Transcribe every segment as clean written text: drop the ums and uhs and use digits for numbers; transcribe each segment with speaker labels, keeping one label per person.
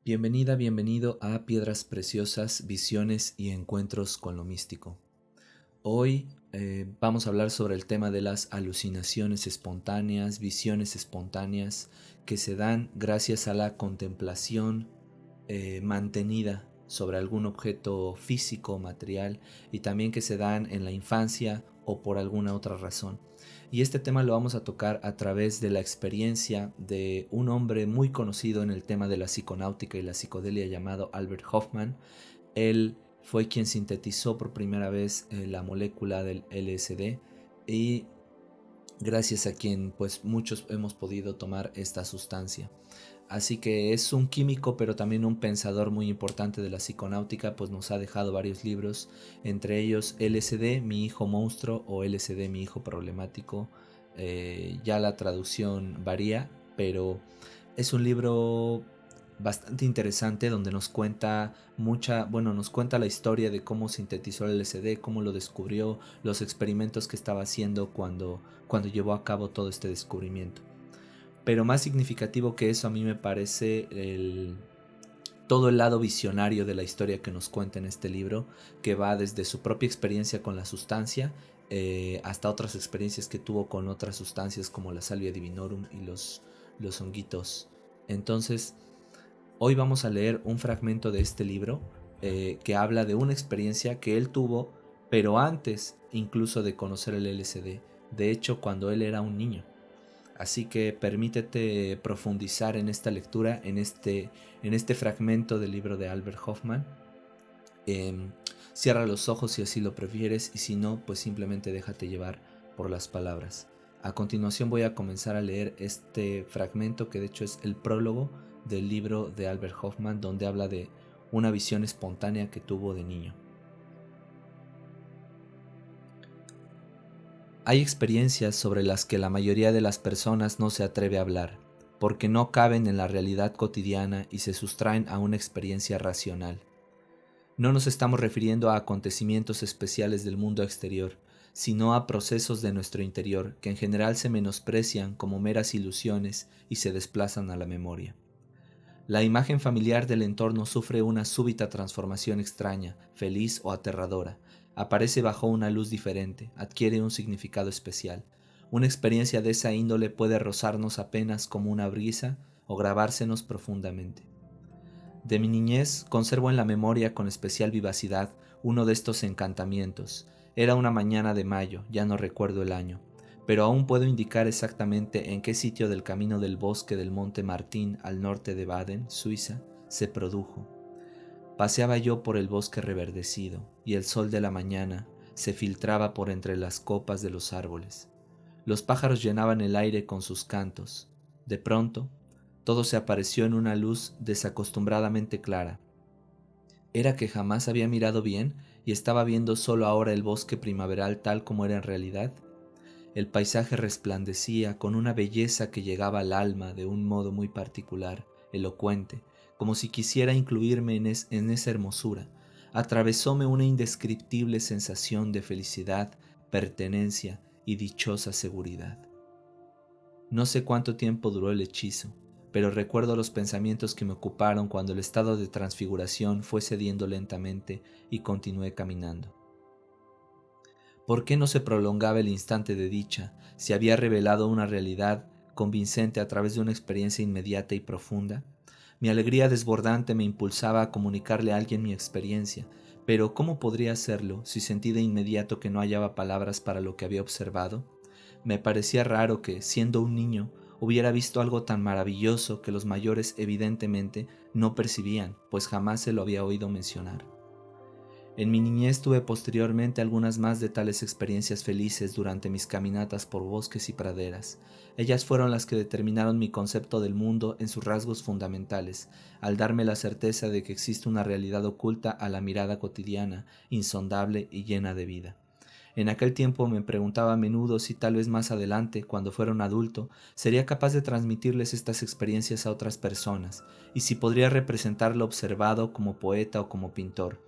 Speaker 1: Bienvenida, bienvenido a Piedras Preciosas, Visiones y Encuentros con lo Místico. Hoy vamos a hablar sobre el tema de las alucinaciones espontáneas, visiones espontáneas que se dan gracias a la contemplación mantenida sobre algún objeto físico o material y también que se dan en la infancia o por alguna otra razón. Y este tema lo vamos a tocar a través de la experiencia de un hombre muy conocido en el tema de la psiconáutica y la psicodelia llamado Albert Hoffman. Él fue quien sintetizó por primera vez la molécula del LSD y gracias a quien pues muchos hemos podido tomar esta sustancia. Así que es un químico, pero también un pensador muy importante de la psiconáutica, pues nos ha dejado varios libros, entre ellos LSD, mi hijo monstruo o LSD, mi hijo problemático. Ya la traducción varía, pero es un libro bastante interesante donde nos cuenta la historia de cómo sintetizó el LSD, cómo lo descubrió, los experimentos que estaba haciendo cuando llevó a cabo todo este descubrimiento. Pero más significativo que eso a mí me parece todo el lado visionario de la historia que nos cuenta en este libro, que va desde su propia experiencia con la sustancia hasta otras experiencias que tuvo con otras sustancias como la salvia divinorum y los honguitos. Entonces, hoy vamos a leer un fragmento de este libro que habla de una experiencia que él tuvo, pero antes incluso de conocer el LSD. De hecho, cuando él era un niño. Así que permítete profundizar en esta lectura, en este fragmento del libro de Albert Hoffman. Cierra los ojos si así lo prefieres y si no, pues simplemente déjate llevar por las palabras. A continuación voy a comenzar a leer este fragmento que de hecho es el prólogo del libro de Albert Hoffman, donde habla de una visión espontánea que tuvo de niño. Hay experiencias sobre las que la mayoría de las personas no se atreve a hablar, porque no caben en la realidad cotidiana y se sustraen a una experiencia racional. No nos estamos refiriendo a acontecimientos especiales del mundo exterior, sino a procesos de nuestro interior que en general se menosprecian como meras ilusiones y se desplazan a la memoria. La imagen familiar del entorno sufre una súbita transformación extraña, feliz o aterradora. Aparece bajo una luz diferente, adquiere un significado especial. Una experiencia de esa índole puede rozarnos apenas como una brisa o grabársenos profundamente. De mi niñez conservo en la memoria con especial vivacidad uno de estos encantamientos. Era una mañana de mayo, ya no recuerdo el año, pero aún puedo indicar exactamente en qué sitio del camino del bosque del Monte Martín al norte de Baden, Suiza, se produjo. Paseaba yo por el bosque reverdecido y el sol de la mañana se filtraba por entre las copas de los árboles. Los pájaros llenaban el aire con sus cantos. De pronto, todo se apareció en una luz desacostumbradamente clara. ¿Era que jamás había mirado bien y estaba viendo solo ahora el bosque primaveral tal como era en realidad? El paisaje resplandecía con una belleza que llegaba al alma de un modo muy particular, elocuente, como si quisiera incluirme en esa hermosura. Atravesóme una indescriptible sensación de felicidad, pertenencia y dichosa seguridad. No sé cuánto tiempo duró el hechizo, pero recuerdo los pensamientos que me ocuparon cuando el estado de transfiguración fue cediendo lentamente y continué caminando. ¿Por qué no se prolongaba el instante de dicha si había revelado una realidad convincente a través de una experiencia inmediata y profunda? Mi alegría desbordante me impulsaba a comunicarle a alguien mi experiencia, pero ¿cómo podría hacerlo si sentí de inmediato que no hallaba palabras para lo que había observado? Me parecía raro que, siendo un niño, hubiera visto algo tan maravilloso que los mayores evidentemente no percibían, pues jamás se lo había oído mencionar. En mi niñez tuve posteriormente algunas más de tales experiencias felices durante mis caminatas por bosques y praderas. Ellas fueron las que determinaron mi concepto del mundo en sus rasgos fundamentales, al darme la certeza de que existe una realidad oculta a la mirada cotidiana, insondable y llena de vida. En aquel tiempo me preguntaba a menudo si tal vez más adelante, cuando fuera un adulto, sería capaz de transmitirles estas experiencias a otras personas, y si podría representar lo observado como poeta o como pintor.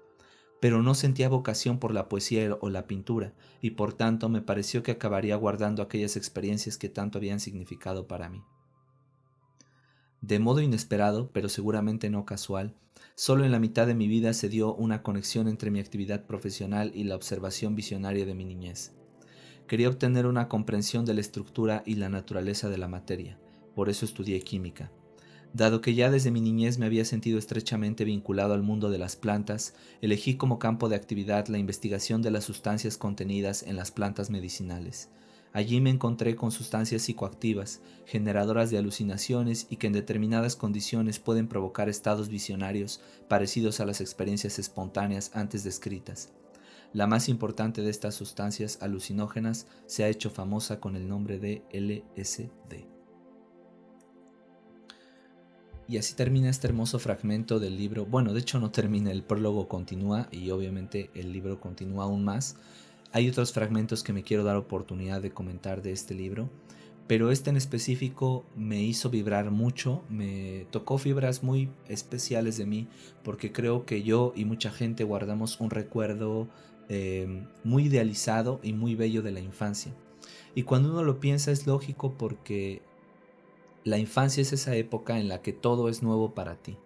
Speaker 1: Pero no sentía vocación por la poesía o la pintura, y por tanto me pareció que acabaría guardando aquellas experiencias que tanto habían significado para mí. De modo inesperado, pero seguramente no casual, solo en la mitad de mi vida se dio una conexión entre mi actividad profesional y la observación visionaria de mi niñez. Quería obtener una comprensión de la estructura y la naturaleza de la materia, por eso estudié química. Dado que ya desde mi niñez me había sentido estrechamente vinculado al mundo de las plantas, elegí como campo de actividad la investigación de las sustancias contenidas en las plantas medicinales. Allí me encontré con sustancias psicoactivas, generadoras de alucinaciones y que en determinadas condiciones pueden provocar estados visionarios parecidos a las experiencias espontáneas antes descritas. La más importante de estas sustancias alucinógenas se ha hecho famosa con el nombre de LSD. Y así termina este hermoso fragmento del libro. Bueno, de hecho no termina, el prólogo continúa y obviamente el libro continúa aún más. Hay otros fragmentos que me quiero dar oportunidad de comentar de este libro, pero este en específico me hizo vibrar mucho, me tocó fibras muy especiales de mí, porque creo que yo y mucha gente guardamos un recuerdo muy idealizado y muy bello de la infancia. Y cuando uno lo piensa es lógico porque la infancia es esa época en la que todo es nuevo para ti,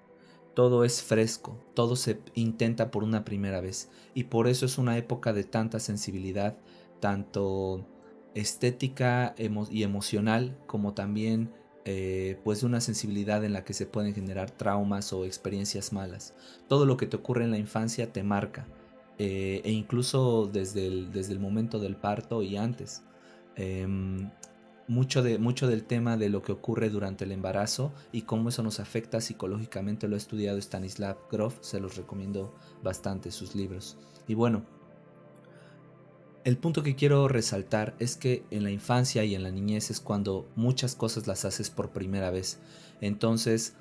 Speaker 1: todo es fresco, todo se intenta por una primera vez y por eso es una época de tanta sensibilidad, tanto estética y emocional como también pues una sensibilidad en la que se pueden generar traumas o experiencias malas. Todo lo que te ocurre en la infancia te marca e incluso desde el momento del parto y antes. Em, mucho del tema de lo que ocurre durante el embarazo y cómo eso nos afecta psicológicamente lo ha estudiado Stanislav Grof, se los recomiendo bastante sus libros. Y bueno, el punto que quiero resaltar es que en la infancia y en la niñez es cuando muchas cosas las haces por primera vez. Entonces,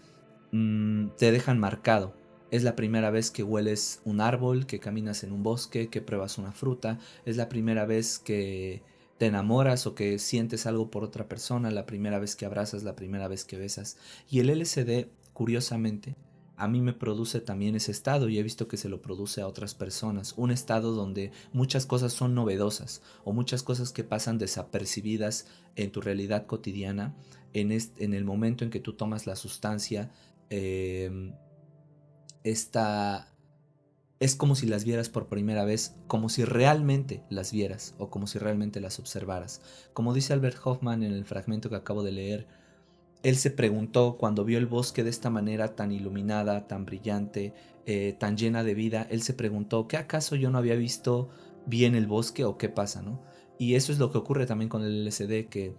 Speaker 1: te dejan marcado. Es la primera vez que hueles un árbol, que caminas en un bosque, que pruebas una fruta. Es la primera vez que te enamoras o que sientes algo por otra persona, la primera vez que abrazas, la primera vez que besas. Y el LSD, curiosamente, a mí me produce también ese estado y he visto que se lo produce a otras personas. Un estado donde muchas cosas son novedosas o muchas cosas que pasan desapercibidas en tu realidad cotidiana. En el momento en que tú tomas la sustancia, eh, esta es como si las vieras por primera vez, como si realmente las vieras o como si realmente las observaras. Como dice Albert Hoffman en el fragmento que acabo de leer, él se preguntó cuando vio el bosque de esta manera tan iluminada, tan brillante, tan llena de vida, él se preguntó, ¿qué acaso yo no había visto bien el bosque o qué pasa, no? Y eso es lo que ocurre también con el LSD, que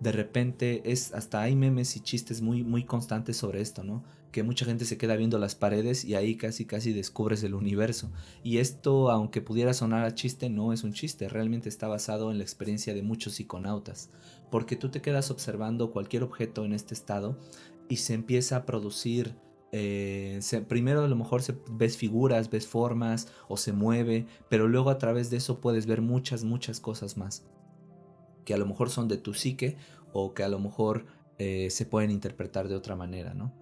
Speaker 1: de repente hasta hay memes y chistes muy constantes sobre esto, ¿no? Que mucha gente se queda viendo las paredes y ahí casi descubres el universo. Y esto, aunque pudiera sonar a chiste, no es un chiste, realmente está basado en la experiencia de muchos psiconautas, porque tú te quedas observando cualquier objeto en este estado y se empieza a producir, primero a lo mejor ves figuras, ves formas o se mueve, pero luego a través de eso puedes ver muchas cosas más que a lo mejor son de tu psique o que a lo mejor se pueden interpretar de otra manera, ¿no?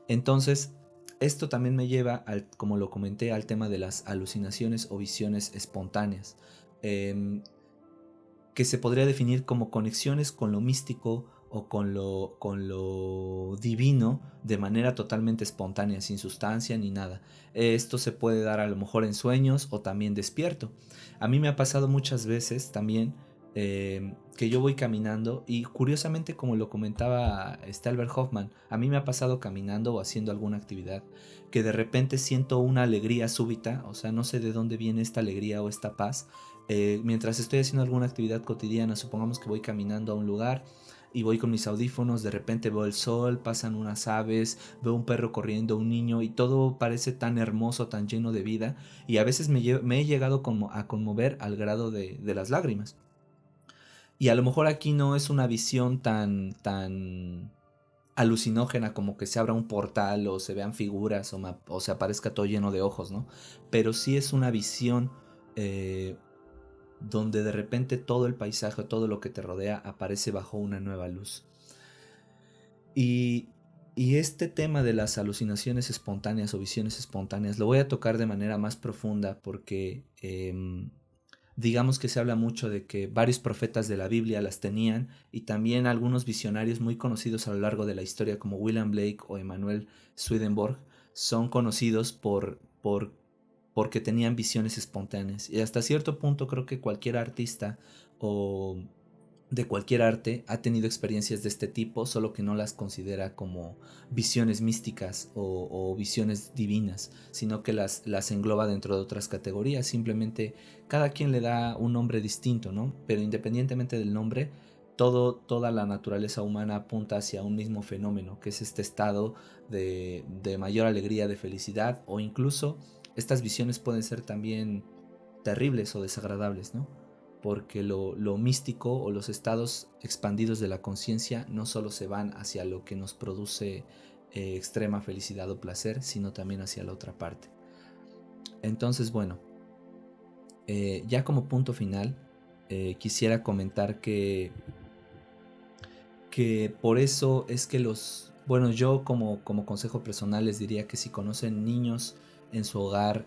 Speaker 1: Entonces, esto también me lleva, como lo comenté, al tema de las alucinaciones o visiones espontáneas, eh, que se podría definir como conexiones con lo místico o con lo divino de manera totalmente espontánea, sin sustancia ni nada. Esto se puede dar a lo mejor en sueños o también despierto. A mí me ha pasado muchas veces también que yo voy caminando y curiosamente como lo comentaba Albert Hoffman, a mí me ha pasado caminando o haciendo alguna actividad que de repente siento una alegría súbita, o sea, no sé de dónde viene esta alegría o esta paz, mientras estoy haciendo alguna actividad cotidiana, supongamos que voy caminando a un lugar y voy con mis audífonos, de repente veo el sol, pasan unas aves, veo un perro corriendo, un niño y todo parece tan hermoso, tan lleno de vida y a veces me he llegado a conmover al grado de las lágrimas. Y a lo mejor aquí no es una visión tan alucinógena como que se abra un portal o se vean figuras o se aparezca todo lleno de ojos, ¿no? Pero sí es una visión eh, donde de repente todo el paisaje, todo lo que te rodea aparece bajo una nueva luz. Y, y este tema de las alucinaciones espontáneas o visiones espontáneas lo voy a tocar de manera más profunda porque digamos que se habla mucho de que varios profetas de la Biblia las tenían y también algunos visionarios muy conocidos a lo largo de la historia como William Blake o Emanuel Swedenborg son conocidos porque tenían visiones espontáneas. Y hasta cierto punto creo que cualquier artista o de cualquier arte ha tenido experiencias de este tipo, solo que no las considera como visiones místicas o visiones divinas, sino que las engloba dentro de otras categorías. Simplemente cada quien le da un nombre distinto, ¿no? Pero independientemente del nombre, toda la naturaleza humana apunta hacia un mismo fenómeno, que es este estado de mayor alegría, de felicidad, o incluso estas visiones pueden ser también terribles o desagradables, ¿no? Porque lo místico o los estados expandidos de la conciencia no solo se van hacia lo que nos produce extrema felicidad o placer, sino también hacia la otra parte. Entonces, bueno, ya como punto final, quisiera comentar que por eso es que bueno, yo como consejo personal les diría que si conocen niños en su hogar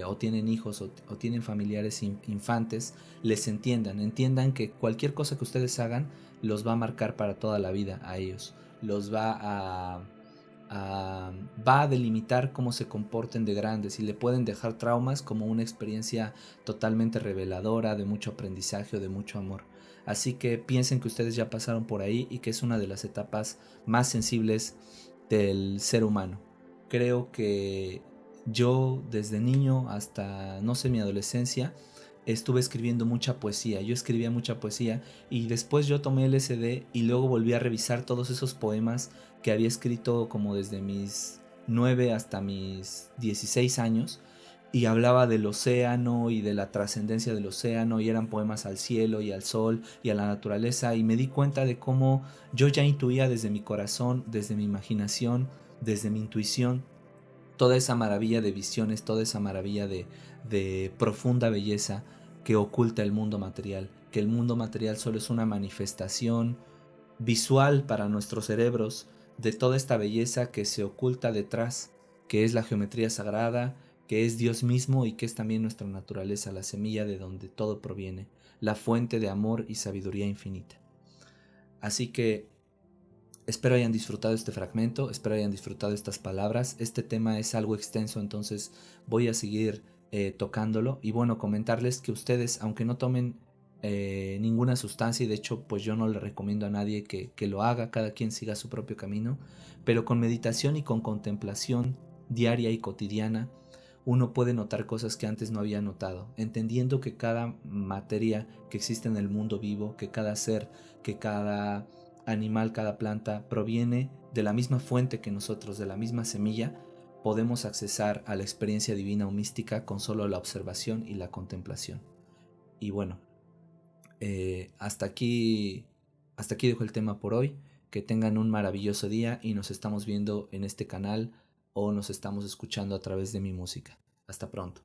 Speaker 1: o tienen hijos o tienen familiares infantes, les entiendan que cualquier cosa que ustedes hagan los va a marcar para toda la vida a ellos, los va a delimitar cómo se comporten de grandes y le pueden dejar traumas como una experiencia totalmente reveladora, de mucho aprendizaje o de mucho amor. Así que piensen que ustedes ya pasaron por ahí y que es una de las etapas más sensibles del ser humano. Creo que yo desde niño hasta, no sé, mi adolescencia, estuve escribiendo mucha poesía. Yo escribía mucha poesía y después yo tomé LSD y luego volví a revisar todos esos poemas que había escrito como desde mis 9 hasta mis 16 años y hablaba del océano y de la trascendencia del océano y eran poemas al cielo y al sol y a la naturaleza y me di cuenta de cómo yo ya intuía desde mi corazón, desde mi imaginación, desde mi intuición, toda esa maravilla de visiones, toda esa maravilla de profunda belleza que oculta el mundo material, que el mundo material solo es una manifestación visual para nuestros cerebros de toda esta belleza que se oculta detrás, que es la geometría sagrada, que es Dios mismo y que es también nuestra naturaleza, la semilla de donde todo proviene, la fuente de amor y sabiduría infinita. Así que espero hayan disfrutado este fragmento, espero hayan disfrutado estas palabras. Este tema es algo extenso, entonces voy a seguir tocándolo. Y bueno, comentarles que ustedes, aunque no tomen ninguna sustancia, y de hecho pues yo no le recomiendo a nadie que lo haga, cada quien siga su propio camino, pero con meditación y con contemplación diaria y cotidiana, uno puede notar cosas que antes no había notado, entendiendo que cada materia que existe en el mundo vivo, que cada ser, que cada animal, cada planta proviene de la misma fuente que nosotros, de la misma semilla, podemos accesar a la experiencia divina o mística con solo la observación y la contemplación. Y bueno, hasta aquí dejo el tema por hoy. Que tengan un maravilloso día y nos estamos viendo en este canal o nos estamos escuchando a través de mi música. Hasta pronto.